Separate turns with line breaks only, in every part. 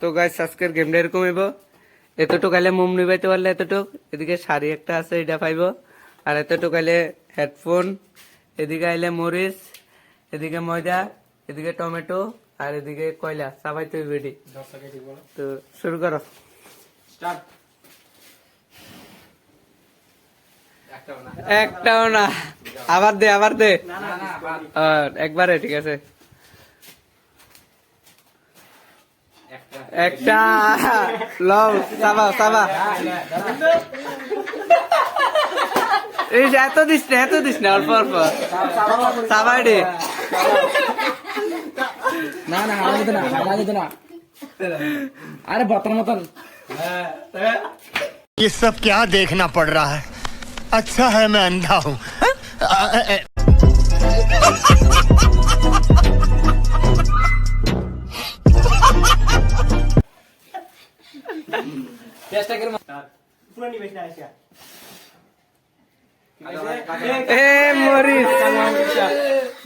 তো গাইস আজকের গেমটা এরকম হইব, এতটুক আইলে মোম নিবাইতে পারলে এতটুক, এদিকে শাড়ি একটা আছে এটা পাইব, আর এতটুক আইলে হেডফোন, এদিকে আইলে মরিচ, এদিকে ময়দা, এদিকে টমেটো, আর এদিকে কয়লা সবাই তো রেডি। তো শুরু করো। একটাও না, আবার দে একবারে, ঠিক আছে। একটা লও, সাবা এই যে এত দিস না অল্প অল্প সাবাই রে।
না अरे बतन मतन
ये सब क्या देखना पड़ रहा है। अच्छा है मैं अंधा हूँ।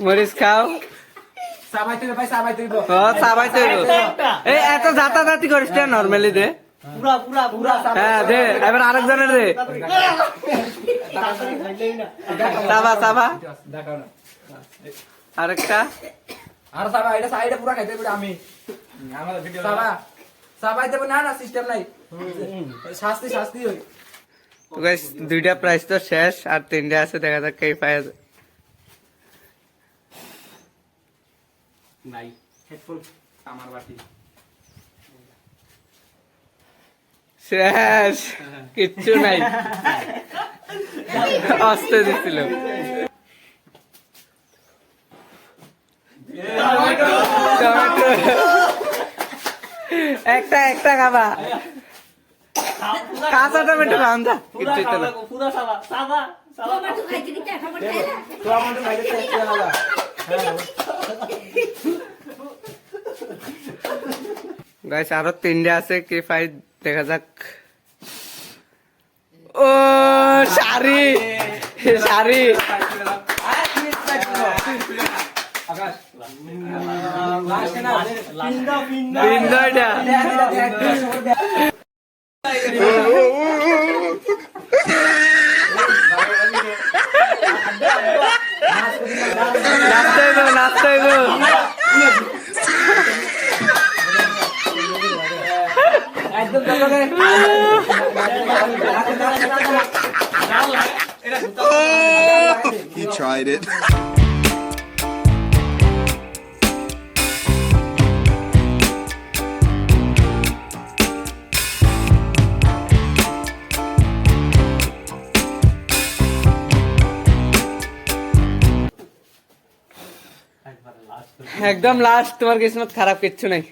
মরিচ খাও, এত জাতা জাতি করিস না, নর্মালি দে। হ্যাঁ দে, এবার আরেকজনের দে। সাবা আরেকটা,
আর সাবা এটা সাইডে পুরো খাইতে বিড়া আমি আমাদের ভিডিও সাবা দেব না সিস্টেম নাই, শাস্তি হই।
তো গাইস দুইটা প্রাইস তো শেষ, আর তিনটা আছে, দেখা যাক কে পায়।
নাই হেডফোন আমার বাটি
শেষ, কিচ্ছু নাই, আসতে দিছিল। একটা খাবা, কাঁচা টমেটো খাওয়া, কিচ্ছু তো না। গাইস আরো তিনটা আছে, কে পাই দেখা যাক। ও শাড়ি নাচতে
He tried it.
একদম লাস্ট, তোমার কিসমত খারাপ, কিচ্ছু নাই।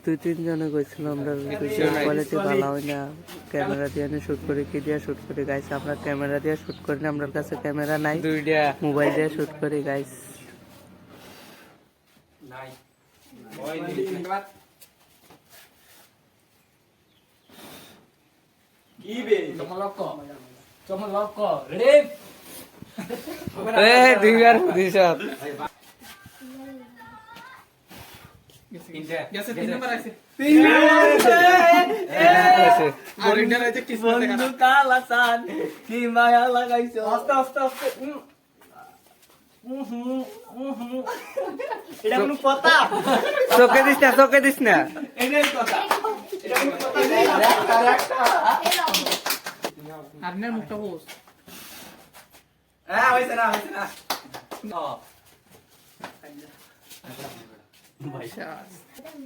দুই তিন জনে গেছিল, আমরা কোয়ালিটি ভালো হয় না, ক্যামেরা দিয়ে শুট করি, কি দিয়ে শুট করি গাইস, আমরা ক্যামেরা দিয়ে শুট করি না, আমাদের কাছে ক্যামেরা নাই, মোবাইল দিয়ে শুট করি গাইস। দুইবার দিছ চোখে দিস না
আপনার মুখটা হোস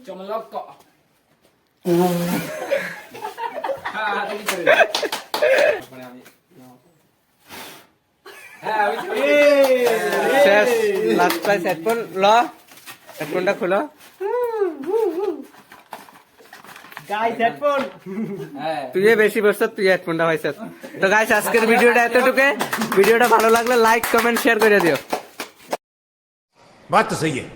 চমলক
শেষ, লাস্ট প্রাইস হেডফোন। হেডফোনটা খুলো তুই বেশি বসছ, তুই হেডফোনটা পাইছ। তো গাইস আজকের ভিডিওটা এতটুকু, ভিডিওটা ভালো লাগলে লাইক কমেন্ট শেয়ার করে দিও।
बात तो सही है।